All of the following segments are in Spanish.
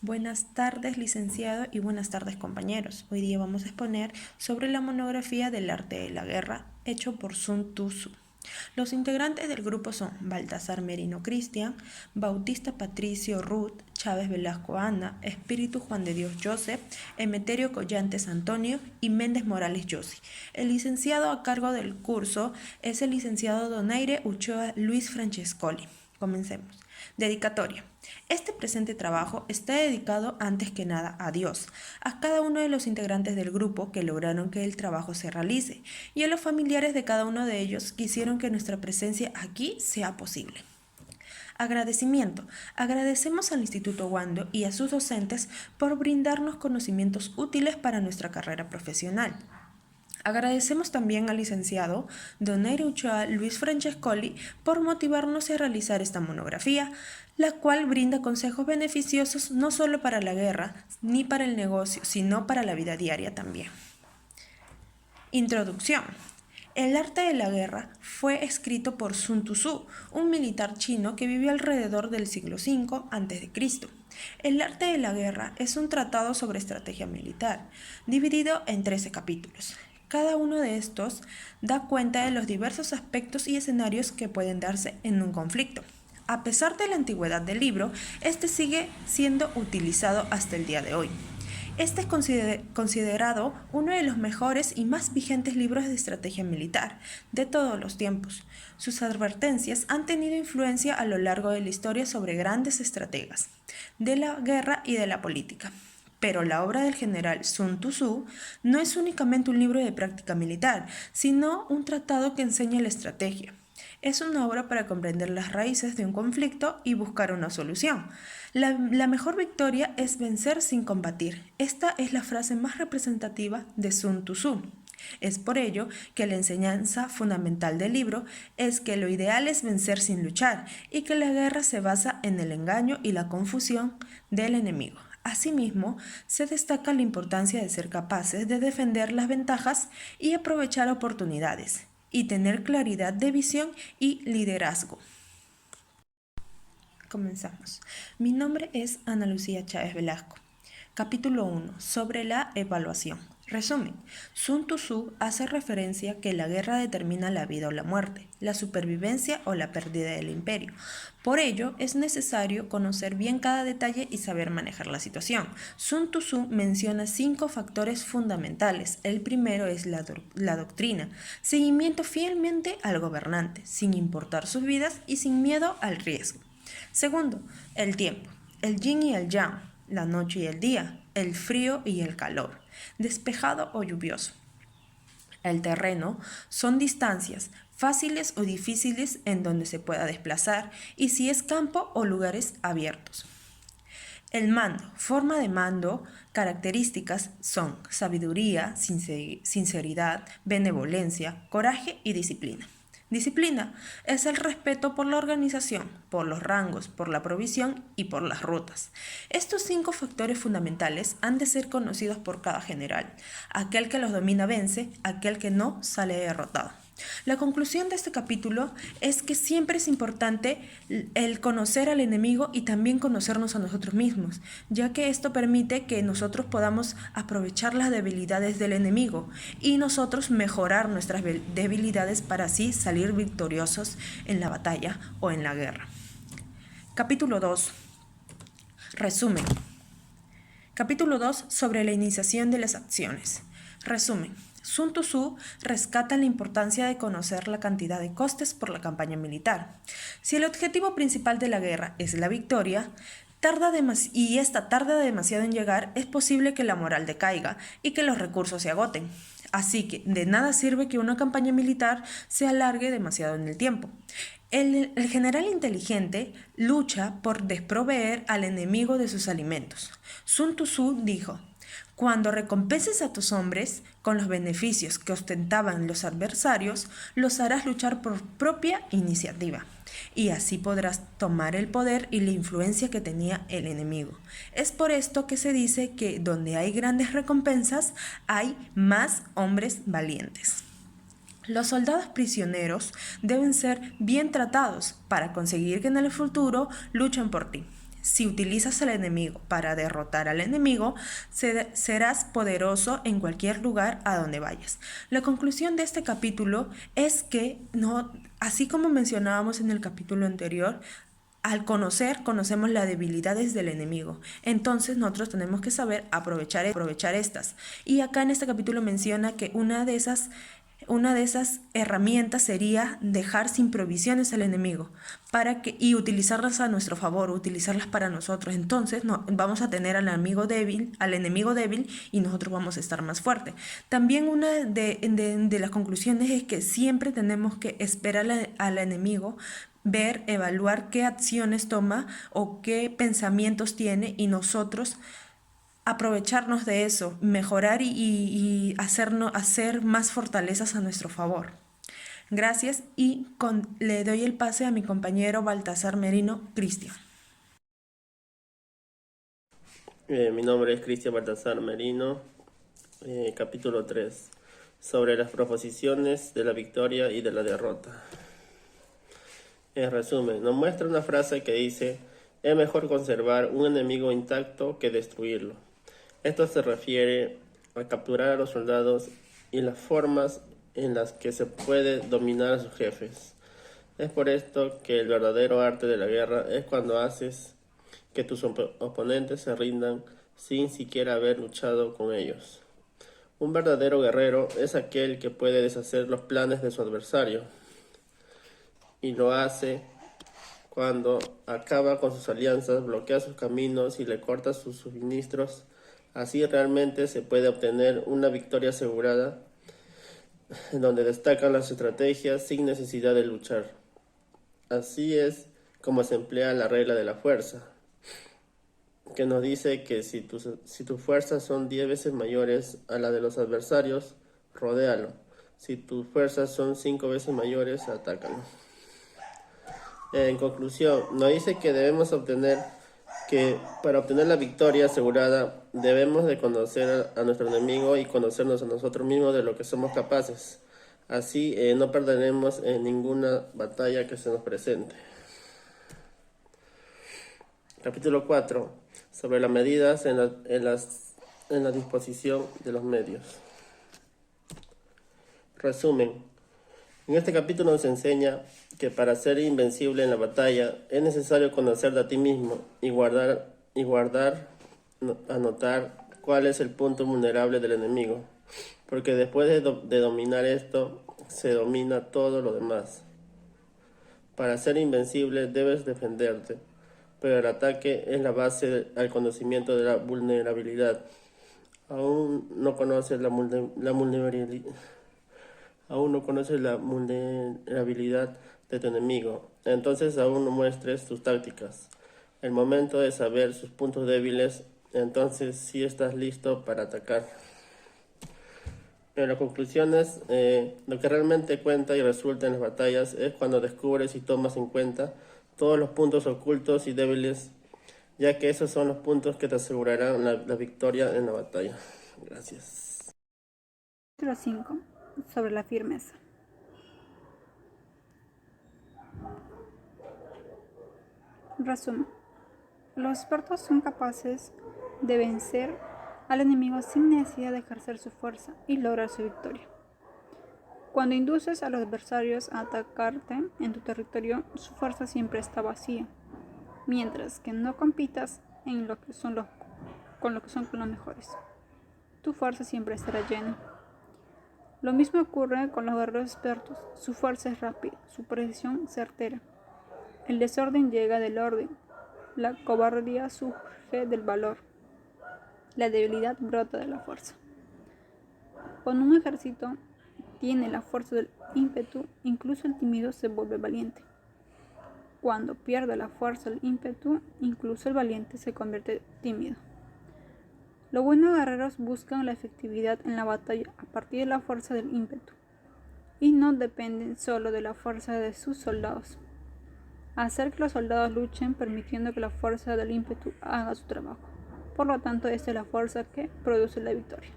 Buenas tardes, licenciado, y buenas tardes, compañeros. Hoy día vamos a exponer sobre la monografía del arte de la guerra, hecho por Sun Tzu. Los integrantes del grupo son Baltasar Merino Cristian, Bautista Patricio Ruth, Chávez Velasco Ana, Espíritu Juan de Dios Joseph, Emeterio Collantes Antonio y Méndez Morales Josi. El licenciado a cargo del curso es el licenciado Donaire Uchoa Luis Francescoli. Comencemos. Dedicatoria. Este presente trabajo está dedicado antes que nada a Dios, a cada uno de los integrantes del grupo que lograron que el trabajo se realice y a los familiares de cada uno de ellos que hicieron que nuestra presencia aquí sea posible. Agradecimiento. Agradecemos al Instituto Wando y a sus docentes por brindarnos conocimientos útiles para nuestra carrera profesional. Agradecemos también al licenciado Donaire Uchoa Luis Francescoli por motivarnos a realizar esta monografía, la cual brinda consejos beneficiosos no solo para la guerra ni para el negocio, sino para la vida diaria también. Introducción. El arte de la guerra fue escrito por Sun Tzu, un militar chino que vivió alrededor del siglo V a.C. El arte de la guerra es un tratado sobre estrategia militar, dividido en 13 capítulos. Cada uno de estos da cuenta de los diversos aspectos y escenarios que pueden darse en un conflicto. A pesar de la antigüedad del libro, este sigue siendo utilizado hasta el día de hoy. Este es considerado uno de los mejores y más vigentes libros de estrategia militar de todos los tiempos. Sus advertencias han tenido influencia a lo largo de la historia sobre grandes estrategas de la guerra y de la política. Pero la obra del general Sun Tzu no es únicamente un libro de práctica militar, sino un tratado que enseña la estrategia. Es una obra para comprender las raíces de un conflicto y buscar una solución. La mejor victoria es vencer sin combatir. Esta es la frase más representativa de Sun Tzu. Es por ello que la enseñanza fundamental del libro es que lo ideal es vencer sin luchar y que la guerra se basa en el engaño y la confusión del enemigo. Asimismo, se destaca la importancia de ser capaces de defender las ventajas y aprovechar oportunidades, y tener claridad de visión y liderazgo. Comenzamos. Mi nombre es Ana Lucía Chávez Velasco. Capítulo 1. Sobre la evaluación. Resumen. Sun Tzu hace referencia que la guerra determina la vida o la muerte, la supervivencia o la pérdida del imperio. Por ello, es necesario conocer bien cada detalle y saber manejar la situación. Sun Tzu menciona 5 factores fundamentales. El primero es la doctrina, seguimiento fielmente al gobernante, sin importar sus vidas y sin miedo al riesgo. Segundo, el tiempo, el yin y el yang, la noche y el día, el frío y el calor, despejado o lluvioso. El terreno son distancias fáciles o difíciles en donde se pueda desplazar y si es campo o lugares abiertos. El mando, forma de mando, características son sabiduría, sinceridad, benevolencia, coraje y disciplina. Disciplina es el respeto por la organización, por los rangos, por la provisión y por las rutas. Estos 5 factores fundamentales han de ser conocidos por cada general. Aquel que los domina vence, aquel que no sale derrotado. La conclusión de este capítulo es que siempre es importante el conocer al enemigo y también conocernos a nosotros mismos, ya que esto permite que nosotros podamos aprovechar las debilidades del enemigo y nosotros mejorar nuestras debilidades para así salir victoriosos en la batalla o en la guerra. Capítulo 2. Resumen. Capítulo 2 sobre la iniciación de las acciones. Resumen. Sun Tzu rescata la importancia de conocer la cantidad de costes por la campaña militar. Si el objetivo principal de la guerra es la victoria, y esta tarda demasiado en llegar, es posible que la moral decaiga y que los recursos se agoten. Así que de nada sirve que una campaña militar se alargue demasiado en el tiempo. El general inteligente lucha por desproveer al enemigo de sus alimentos. Sun Tzu dijo: cuando recompenses a tus hombres con los beneficios que ostentaban los adversarios, los harás luchar por propia iniciativa, y así podrás tomar el poder y la influencia que tenía el enemigo. Es por esto que se dice que donde hay grandes recompensas, hay más hombres valientes. Los soldados prisioneros deben ser bien tratados para conseguir que en el futuro luchen por ti. Si utilizas al enemigo para derrotar al enemigo, serás poderoso en cualquier lugar a donde vayas. La conclusión de este capítulo es que, no, así como mencionábamos en el capítulo anterior, al conocemos las debilidades del enemigo. Entonces nosotros tenemos que saber aprovechar estas. Y acá en este capítulo menciona que una de esas herramientas sería dejar sin provisiones al enemigo y utilizarlas a nuestro favor, utilizarlas para nosotros. Entonces vamos a tener al enemigo débil y nosotros vamos a estar más fuertes. También una de las conclusiones es que siempre tenemos que esperar al enemigo, ver, evaluar qué acciones toma o qué pensamientos tiene y nosotros aprovecharnos de eso, mejorar y hacer más fortalezas a nuestro favor. Gracias y le doy el pase a mi compañero Baltasar Merino, Cristian. Mi nombre es Cristian Baltasar Merino, capítulo 3, sobre las proposiciones de la victoria y de la derrota. En resumen, nos muestra una frase que dice: es mejor conservar un enemigo intacto que destruirlo. Esto se refiere a capturar a los soldados y las formas en las que se puede dominar a sus jefes. Es por esto que el verdadero arte de la guerra es cuando haces que tus oponentes se rindan sin siquiera haber luchado con ellos. Un verdadero guerrero es aquel que puede deshacer los planes de su adversario, y lo hace cuando acaba con sus alianzas, bloquea sus caminos y le corta sus suministros. Así realmente se puede obtener una victoria asegurada, en donde destacan las estrategias sin necesidad de luchar. Así es como se emplea la regla de la fuerza, que nos dice que si tus fuerzas son 10 veces mayores a la de los adversarios, rodéalo. Si tus fuerzas son 5 veces mayores, atácalo. En conclusión, nos dice que para obtener la victoria asegurada, debemos de conocer a nuestro enemigo y conocernos a nosotros mismos de lo que somos capaces. Así no perderemos en ninguna batalla que se nos presente. Capítulo 4. Sobre las medidas en la disposición de los medios. Resumen. En este capítulo nos enseña que para ser invencible en la batalla es necesario conocerte a ti mismo y anotar cuál es el punto vulnerable del enemigo, porque después de dominar esto, se domina todo lo demás. Para ser invencible debes defenderte, pero el ataque es la base al conocimiento de la vulnerabilidad. Aún no conoces la vulnerabilidad de tu enemigo, entonces aún no muestres tus tácticas. El momento de saber sus puntos débiles, entonces sí estás listo para atacar. En las conclusiones, lo que realmente cuenta y resulta en las batallas es cuando descubres y tomas en cuenta todos los puntos ocultos y débiles, ya que esos son los puntos que te asegurarán la victoria en la batalla. Gracias. Capítulo 5. Sobre la firmeza. Resumen. Los expertos son capaces de vencer al enemigo sin necesidad de ejercer su fuerza y lograr su victoria. Cuando induces a los adversarios a atacarte en tu territorio, su fuerza siempre está vacía, mientras que no compitas en con lo que son los mejores. Tu fuerza siempre estará llena. Lo mismo ocurre con los guerreros expertos. Su fuerza es rápida, su precisión certera. El desorden llega del orden, la cobardía surge del valor, la debilidad brota de la fuerza. Cuando un ejército tiene la fuerza del ímpetu, incluso el tímido se vuelve valiente. Cuando pierde la fuerza del ímpetu, incluso el valiente se convierte tímido. Los buenos guerreros buscan la efectividad en la batalla a partir de la fuerza del ímpetu, y no dependen solo de la fuerza de sus soldados. Hacer que los soldados luchen permitiendo que la fuerza del ímpetu haga su trabajo. Por lo tanto, esta es la fuerza que produce la victoria.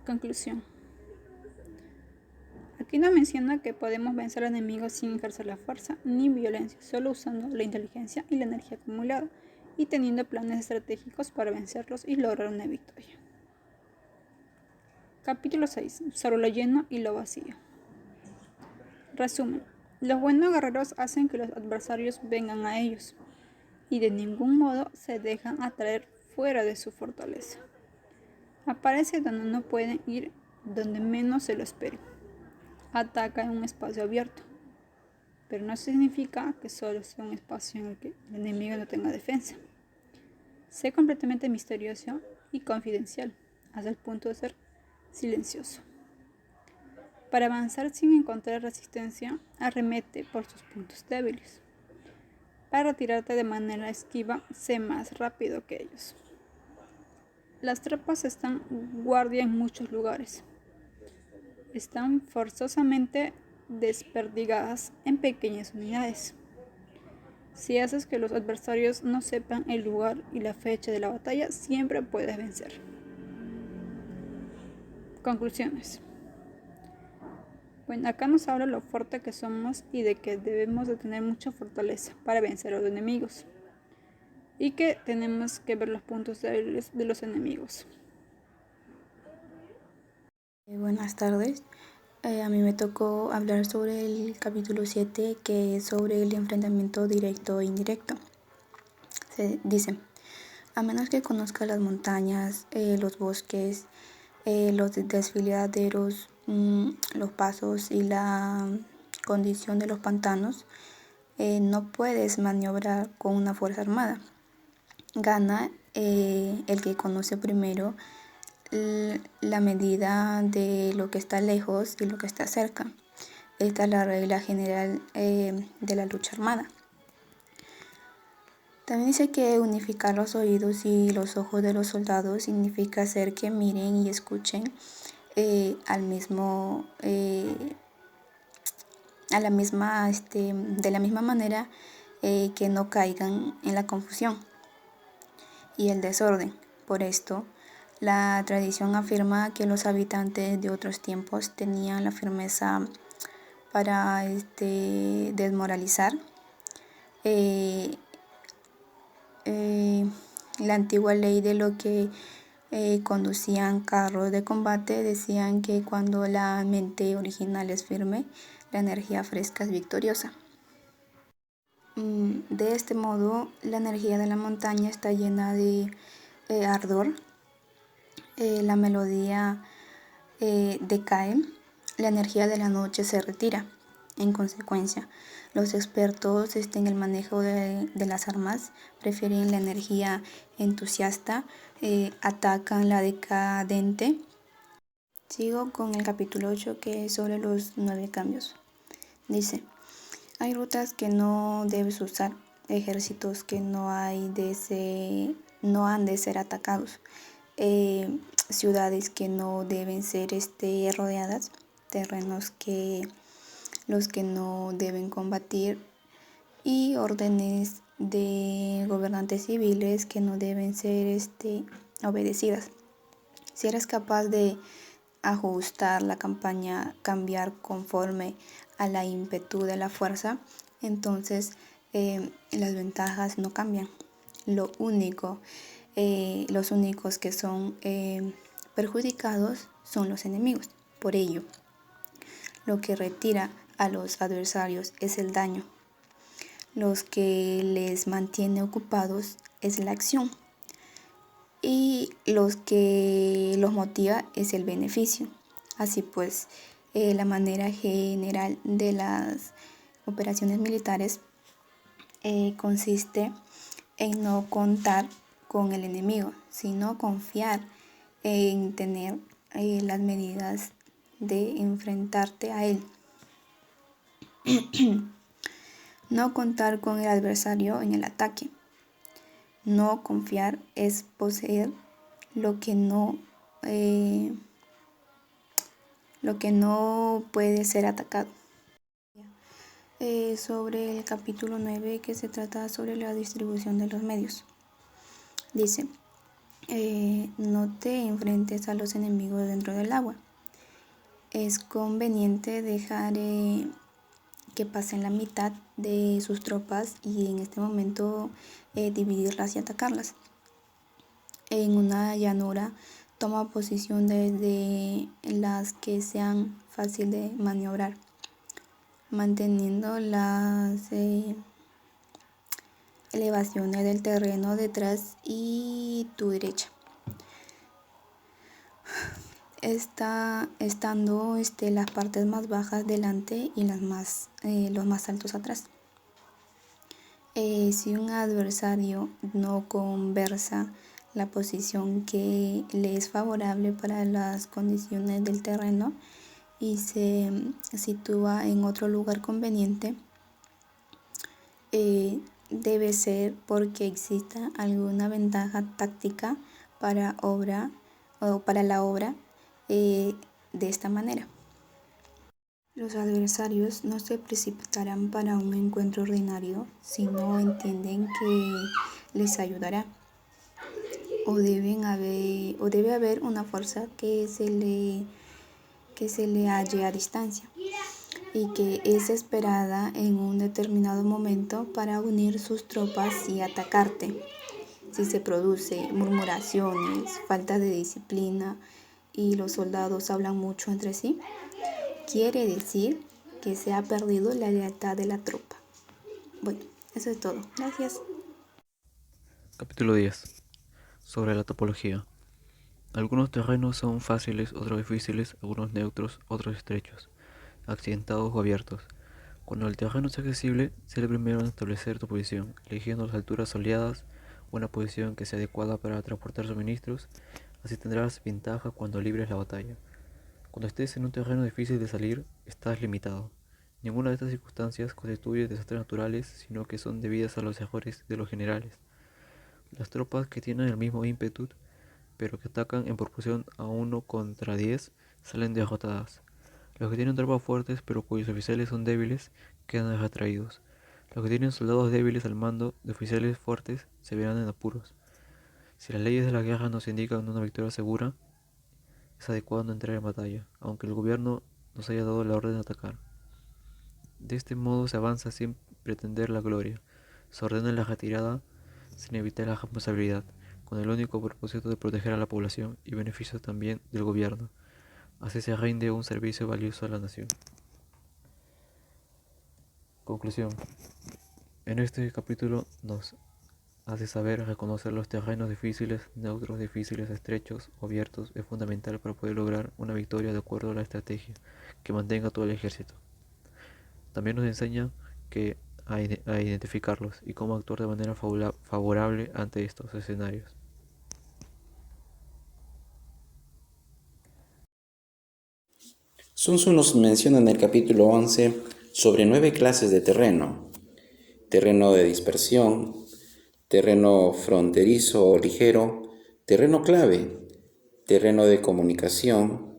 Conclusión. Aquí no menciona que podemos vencer al enemigo sin ejercer la fuerza ni violencia, solo usando la inteligencia y la energía acumulada y teniendo planes estratégicos para vencerlos y lograr una victoria. Capítulo 6. Sobre lo lleno y lo vacío. Resumen. Los buenos guerreros hacen que los adversarios vengan a ellos y de ningún modo se dejan atraer fuera de su fortaleza. Aparece donde no pueden ir, donde menos se lo esperen. Ataca en un espacio abierto, pero no significa que solo sea un espacio en el que el enemigo no tenga defensa. Sé completamente misterioso y confidencial, hasta el punto de ser silencioso. Para avanzar sin encontrar resistencia, arremete por sus puntos débiles. Para retirarte de manera esquiva, sé más rápido que ellos. Las tropas están guardia en muchos lugares. Están forzosamente desperdigadas en pequeñas unidades. Si haces que los adversarios no sepan el lugar y la fecha de la batalla, siempre puedes vencer. Conclusiones. Bueno, acá nos habla lo fuerte que somos y de que debemos de tener mucha fortaleza para vencer a los enemigos. Y que tenemos que ver los puntos débiles de los enemigos. Buenas tardes. A mí me tocó hablar sobre el capítulo 7, que es sobre el enfrentamiento directo e indirecto. Se dice, a menos que conozca las montañas, los bosques, los desfiladeros, los pasos y la condición de los pantanos, no puedes maniobrar con una fuerza armada. Gana el que conoce primero la medida de lo que está lejos y lo que está cerca. Esta es la regla general de la lucha armada. También dice que unificar los oídos y los ojos de los soldados significa hacer que miren y escuchen de la misma manera, que no caigan en la confusión y el desorden. Por esto, la tradición afirma que los habitantes de otros tiempos tenían la firmeza para desmoralizar. La antigua ley de lo que conducían carros de combate decían que cuando la mente original es firme, la energía fresca es victoriosa. De este modo, la energía de la montaña está llena de ardor, la melodía decae, la energía de la noche se retira. En consecuencia, los expertos en el manejo de las armas prefieren la energía entusiasta, atacan la decadente. Sigo con el capítulo 8, que es sobre los 9 cambios. Dice, hay rutas que no debes usar, ejércitos que no han de ser atacados, ciudades que no deben ser rodeadas, terrenos que los que no deben combatir y órdenes de gobernantes civiles que no deben ser obedecidas. Si eres capaz de ajustar la campaña, cambiar conforme a la ímpetu de la fuerza, entonces las ventajas no cambian. Los únicos que son perjudicados son los enemigos. Por ello, lo que retira a los adversarios es el daño. Los que les mantiene ocupados es la acción. Y los que los motiva es el beneficio. Así pues, la manera general de las operaciones militares consiste en no contar con el enemigo, sino confiar en tener las medidas de enfrentarte a él. No contar con el adversario en el ataque. No confiar es poseer lo que no puede ser atacado. Sobre el capítulo 9, que se trata sobre la distribución de los medios. Dice, no te enfrentes a los enemigos dentro del agua. es conveniente dejar que pasen la mitad de sus tropas y en este momento dividirlas y atacarlas. En una llanura toma posición desde las que sean fácil de maniobrar, manteniendo las elevaciones del terreno detrás y tu derecha. Estando las partes más bajas delante y los más altos atrás. Si un adversario no conversa la posición que le es favorable para las condiciones del terreno y se sitúa en otro lugar conveniente, debe ser porque exista alguna ventaja táctica para la obra de esta manera. Los adversarios no se precipitarán para un encuentro ordinario si no entienden que les ayudará, o debe haber una fuerza que se le halle a distancia y que es esperada en un determinado momento para unir sus tropas y atacarte. Si se produce murmuraciones, falta de disciplina y los soldados hablan mucho entre sí, quiere decir que se ha perdido la lealtad de la tropa. Bueno, eso es todo. Gracias. Capítulo 10. Sobre la topología. Algunos terrenos son fáciles, otros difíciles, algunos neutros, otros estrechos, accidentados o abiertos. Cuando el terreno es accesible, será primero en establecer tu posición, eligiendo las alturas soleadas, una posición que sea adecuada para transportar suministros, así tendrás ventaja cuando libres la batalla. Cuando estés en un terreno difícil de salir, estás limitado. Ninguna de estas circunstancias constituye desastres naturales, sino que son debidas a los errores de los generales. Las tropas que tienen el mismo ímpetu, pero que atacan en proporción a 1 contra 10, salen derrotadas. Los que tienen tropas fuertes, pero cuyos oficiales son débiles, quedan retraídos. Los que tienen soldados débiles al mando de oficiales fuertes se verán en apuros. Si las leyes de la guerra nos indican una victoria segura, es adecuado no entrar en batalla, aunque el gobierno nos haya dado la orden de atacar. De este modo se avanza sin pretender la gloria, se ordena la retirada sin evitar la responsabilidad, con el único propósito de proteger a la población y beneficio también del gobierno. Así se rinde un servicio valioso a la nación. Conclusión. En este capítulo nos hace saber reconocer los terrenos difíciles, neutros, difíciles, estrechos o abiertos es fundamental para poder lograr una victoria de acuerdo a la estrategia que mantenga todo el ejército. También nos enseña a identificarlos y cómo actuar de manera favorable ante estos escenarios. Sun Tzu nos menciona en el capítulo 11 sobre 9 clases de terreno: terreno de dispersión, terreno fronterizo o ligero, terreno clave, terreno de comunicación,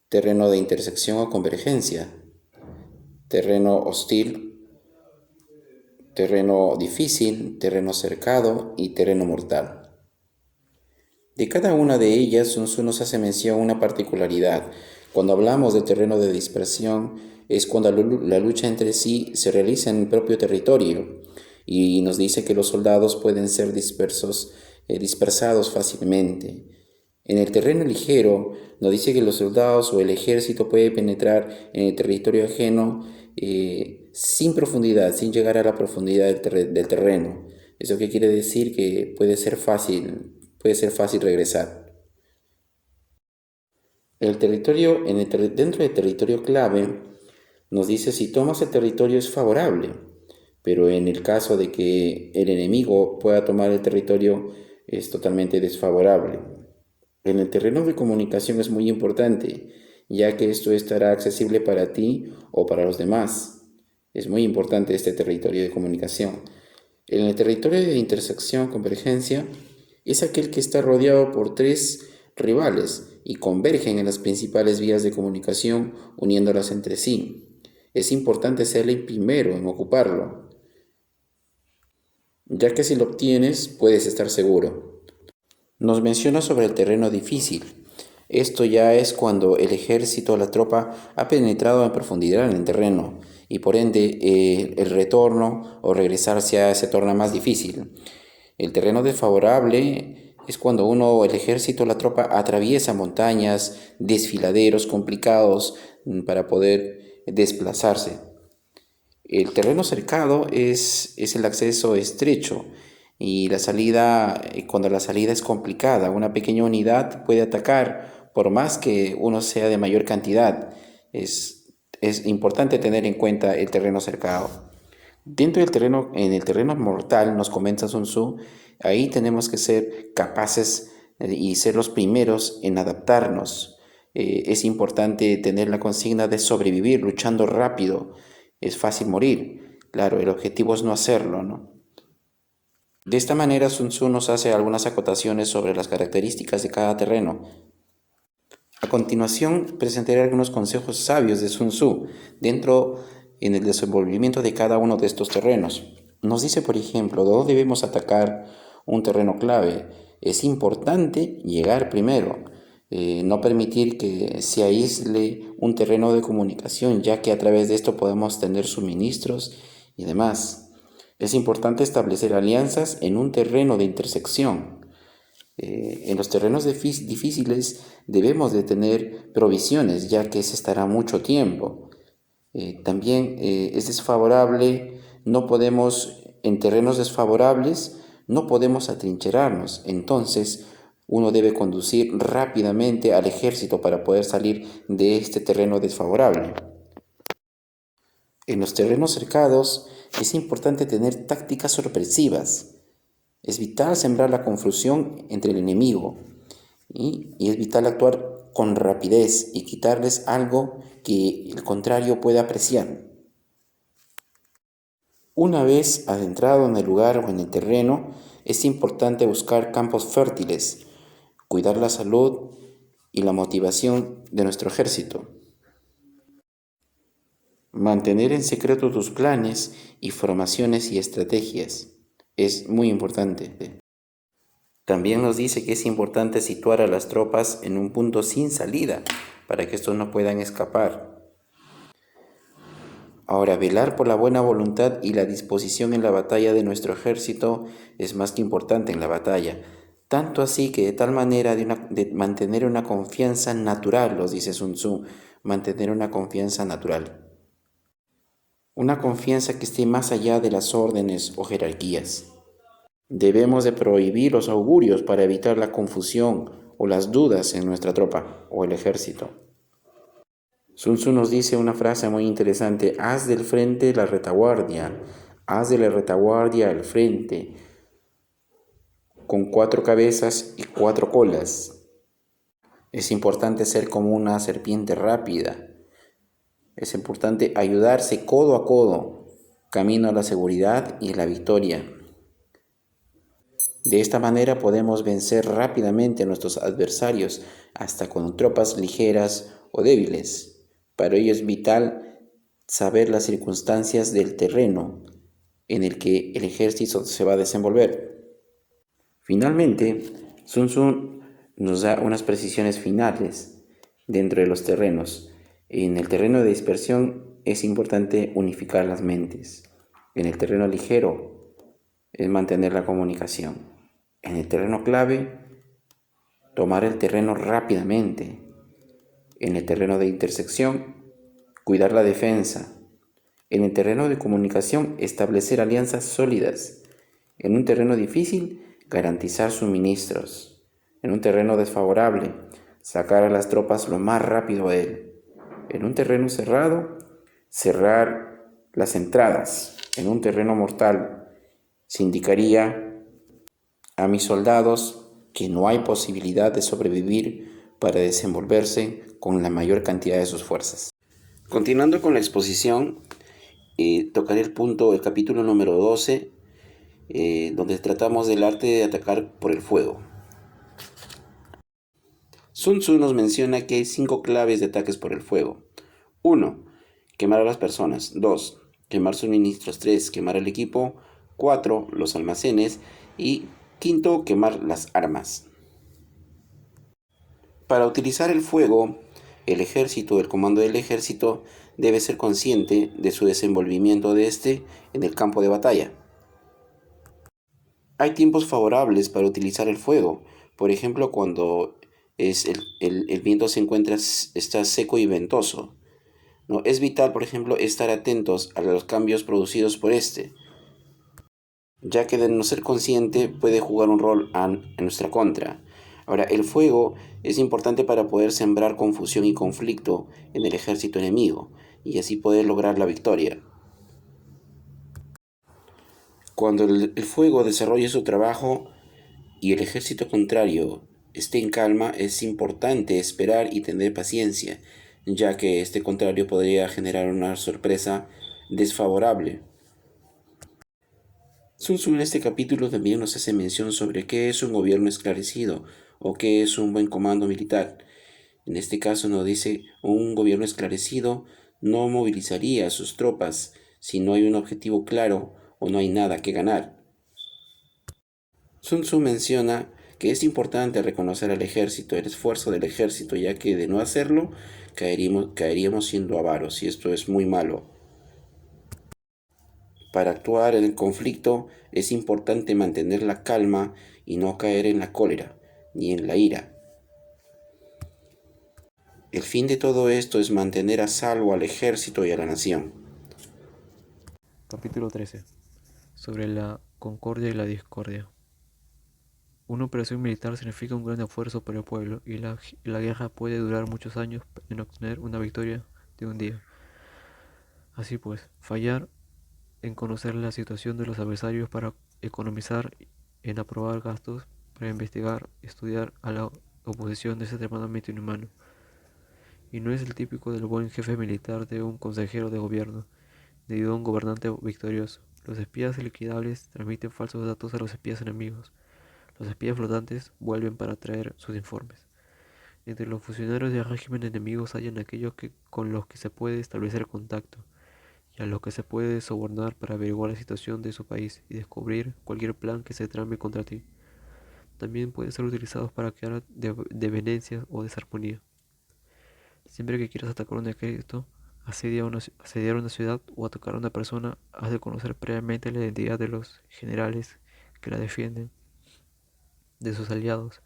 terreno de intersección o convergencia, terreno hostil, terreno difícil, terreno cercado y terreno mortal. De cada una de ellas, Sun Tzu nos hace mención una particularidad. Cuando hablamos de terreno de dispersión, es cuando la lucha entre sí se realiza en el propio territorio, y nos dice que los soldados pueden ser dispersados fácilmente. En el terreno ligero, nos dice que los soldados o el ejército puede penetrar en el territorio ajeno sin profundidad, sin llegar a la profundidad del terreno. ¿Eso qué quiere decir? Que puede ser fácil regresar. Dentro del territorio clave, nos dice si tomas el territorio es favorable, pero en el caso de que el enemigo pueda tomar el territorio es totalmente desfavorable. En el terreno de comunicación es muy importante, ya que esto estará accesible para ti o para los demás. Es muy importante este territorio de comunicación. En el territorio de intersección, convergencia, es aquel que está rodeado por 3 rivales y convergen en las principales vías de comunicación uniéndolas entre sí. Es importante ser el primero en ocuparlo, ya que si lo obtienes puedes estar seguro. Nos menciona sobre el terreno difícil. Esto ya es cuando el ejército o la tropa ha penetrado en profundidad en el terreno y por ende el retorno o regresar se torna más difícil. El terreno desfavorable es cuando el ejército o la tropa atraviesa montañas, desfiladeros complicados para poder desplazarse. El terreno cercado es el acceso estrecho y cuando la salida es complicada, una pequeña unidad puede atacar por más que uno sea de mayor cantidad. Es importante tener en cuenta el terreno cercado. En el terreno mortal, nos comenta Sun Tzu, ahí tenemos que ser capaces y ser los primeros en adaptarnos. Es importante tener la consigna de sobrevivir luchando rápido. Es fácil morir. Claro, el objetivo es no hacerlo, ¿no? De esta manera, Sun Tzu nos hace algunas acotaciones sobre las características de cada terreno. A continuación, presentaré algunos consejos sabios de Sun Tzu en el desenvolvimiento de cada uno de estos terrenos. Nos dice, por ejemplo, dónde debemos atacar un terreno clave. Es importante llegar primero, no permitir que se aísle un terreno de comunicación, ya que a través de esto podemos tener suministros y demás. Es importante establecer alianzas en un terreno de intersección. En los terrenos difíciles debemos de tener provisiones, ya que se estará mucho tiempo. También es desfavorable, en terrenos desfavorables no podemos atrincherarnos, entonces uno debe conducir rápidamente al ejército para poder salir de este terreno desfavorable. En los terrenos cercados es importante tener tácticas sorpresivas. Es vital sembrar la confusión entre el enemigo y es vital actuar con rapidez y quitarles algo que el contrario pueda apreciar. Una vez adentrado en el lugar o en el terreno, es importante buscar campos fértiles, cuidar la salud y la motivación de nuestro ejército. Mantener en secreto tus planes y formaciones y estrategias es muy importante. También nos dice que es importante situar a las tropas en un punto sin salida para que estos no puedan escapar. Ahora, velar por la buena voluntad y la disposición en la batalla de nuestro ejército es más que importante en la batalla. Tanto así que de tal manera de mantener una confianza natural, nos dice Sun Tzu, mantener una confianza natural. Una confianza que esté más allá de las órdenes o jerarquías. Debemos de prohibir los augurios para evitar la confusión o las dudas en nuestra tropa o el ejército. Sun Tzu nos dice una frase muy interesante: haz del frente la retaguardia, haz de la retaguardia el frente, con 4 cabezas y 4 colas. Es importante ser como una serpiente rápida. Es importante ayudarse codo a codo, camino a la seguridad y la victoria. De esta manera podemos vencer rápidamente a nuestros adversarios, hasta con tropas ligeras o débiles. Para ello es vital saber las circunstancias del terreno en el que el ejército se va a desenvolver. Finalmente, Sun Tzu nos da unas precisiones finales dentro de los terrenos. En el terreno de dispersión es importante unificar las mentes. En el terreno ligero es mantener la comunicación. En el terreno clave, tomar el terreno rápidamente. En el terreno de intersección, cuidar la defensa. En el terreno de comunicación, establecer alianzas sólidas. En un terreno difícil, garantizar suministros. En un terreno desfavorable, sacar a las tropas lo más rápido a él. En un terreno cerrado, cerrar las entradas. En un terreno mortal, se indicaría a mis soldados que no hay posibilidad de sobrevivir para desenvolverse con la mayor cantidad de sus fuerzas. Continuando con la exposición, tocaré el capítulo número 12, donde tratamos del arte de atacar por el fuego. Sun Tzu nos menciona que hay 5 claves de ataques por el fuego. 1. Quemar a las personas. 2. Quemar suministros. 3. Quemar el equipo. 4. Los almacenes. Y 5. Quemar las armas. Para utilizar el fuego, el comando del ejército, debe ser consciente de su desenvolvimiento de este en el campo de batalla. Hay tiempos favorables para utilizar el fuego, por ejemplo cuando el viento está seco y ventoso. ¿No? Es vital, por ejemplo, estar atentos a los cambios producidos por este, ya que de no ser consciente puede jugar un rol en nuestra contra. Ahora, el fuego es importante para poder sembrar confusión y conflicto en el ejército enemigo y así poder lograr la victoria. Cuando el fuego desarrolle su trabajo y el ejército contrario esté en calma, es importante esperar y tener paciencia, ya que este contrario podría generar una sorpresa desfavorable. Sun Tzu en este capítulo también nos hace mención sobre qué es un gobierno esclarecido o qué es un buen comando militar. En este caso nos dice, un gobierno esclarecido no movilizaría a sus tropas si no hay un objetivo claro o no hay nada que ganar. Sun Tzu menciona que es importante reconocer al ejército, el esfuerzo del ejército, ya que de no hacerlo caeríamos siendo avaros y esto es muy malo. Para actuar en el conflicto es importante mantener la calma y no caer en la cólera ni en la ira. El fin de todo esto es mantener a salvo al ejército y a la nación. Capítulo 13. Sobre la concordia y la discordia. Una operación militar significa un gran esfuerzo para el pueblo y la guerra puede durar muchos años en obtener una victoria de un día. Así pues, fallar en conocer la situación de los adversarios para economizar en aprobar gastos, para investigar, estudiar a la oposición es extremadamente inhumano. Y no es el típico del buen jefe militar de un consejero de gobierno, ni de un gobernante victorioso. Los espías liquidables transmiten falsos datos a los espías enemigos. Los espías flotantes vuelven para traer sus informes. Entre los funcionarios del régimen enemigos hallan aquellos con los que se puede establecer contacto y a los que se puede sobornar para averiguar la situación de su país y descubrir cualquier plan que se trame contra ti. También pueden ser utilizados para crear devenencia o desarmonía. Siempre que quieras atacar un ejército, asediar una ciudad o atacar a una persona, has de conocer previamente la identidad de los generales que la defienden, de sus aliados,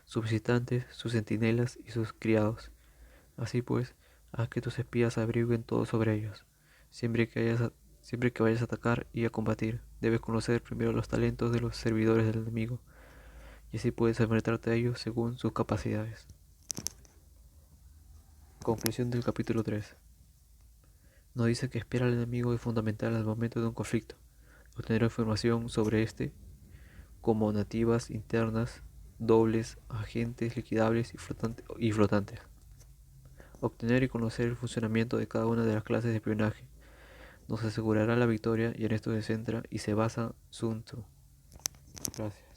sus visitantes, sus centinelas y sus criados. Así pues, haz que tus espías averigüen todo sobre ellos. Siempre que vayas a atacar y a combatir, debes conocer primero los talentos de los servidores del enemigo, y así puedes enfrentarte a ellos según sus capacidades. Conclusión del capítulo 3. Nos dice que esperar al enemigo es fundamental al momento de un conflicto. Obtener información sobre este, como nativas internas, dobles, agentes liquidables y flotantes. Obtener y conocer el funcionamiento de cada una de las clases de espionaje nos asegurará la victoria y en esto se centra y se basa Sun Tzu. Gracias.